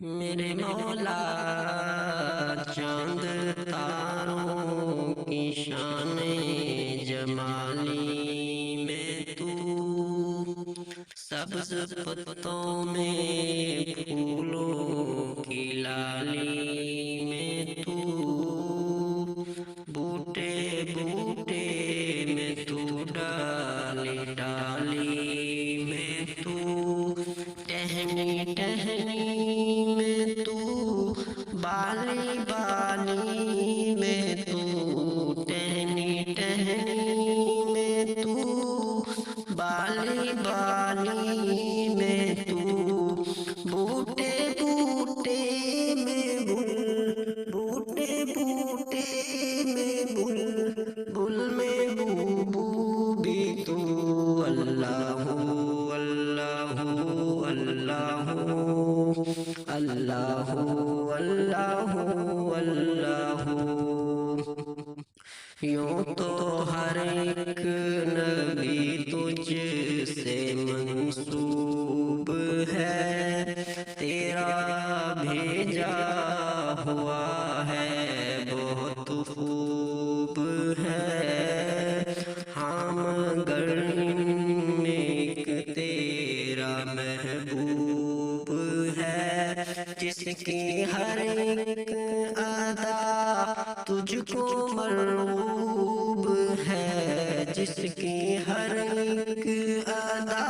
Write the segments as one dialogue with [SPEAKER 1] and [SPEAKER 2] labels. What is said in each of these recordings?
[SPEAKER 1] میرے مولا چاند تاروں کی شان جمالی میں تو، سبز پتوں میں پھولوں کی لالی میں تو، بوٹے بوٹے میں تو، ڈالی ڈالی میں تو، ٹہنی ٹہنی میں تو، بالی بالی میں تو، ٹہنی ٹہنی میں تو، بالی بالی میں تو، بوٹے بوٹے میں گل، بوٹے بوٹے میں گل، گل میں بو بھی تو، اللہ اللہ اللہ اللہ اللہ اللہ۔ یوں تو ہر ایک نبی تجھ سے منسوب ہے، تیرا بھیجا ہوا ہے بہت خوب ہے، ہاں مگر ان میں ایک تیرا محبوب ہے، جس کی ہر ایک ادا تجھ کو مرغوب ہے، جس کی ہر ایک ادا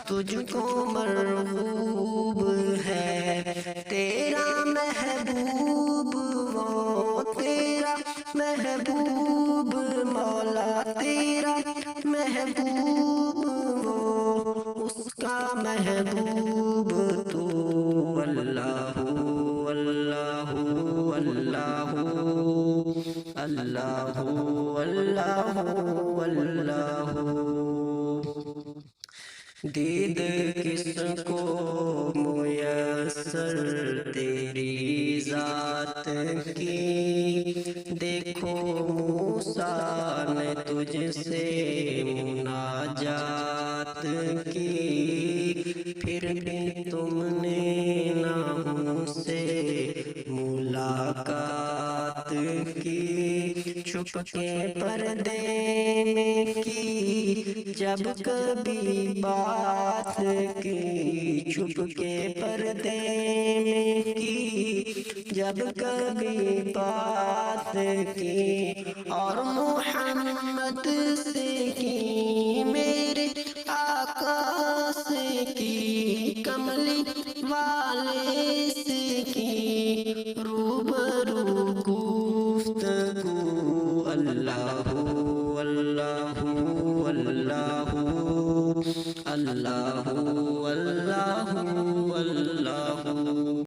[SPEAKER 1] تجھ کو مرغوب ہے، تیرا محبوب وہ تیرا محبوب مولا، تیرا محبوب وہ اس کا محبوب تو، اللہ اللہ اللہ اللہ اللہ اللہ۔ دید کس کو میسر تیری ذات کی، دیکھو موسیٰ نے تجھ سے مناجات کی، پھر بھی تم نے نہ ہم سے ملاقات کی، چھپ کے پردے میں کی جب کبھی بات کی، چھپ کے پردے میں کی جب کبھی بات کی، اور محمد سے کی میرے آقا سے کی، کملی والے سے کی روبرو گفتگو، اللہ اللہ اللہ اللہ اللہ اللہ۔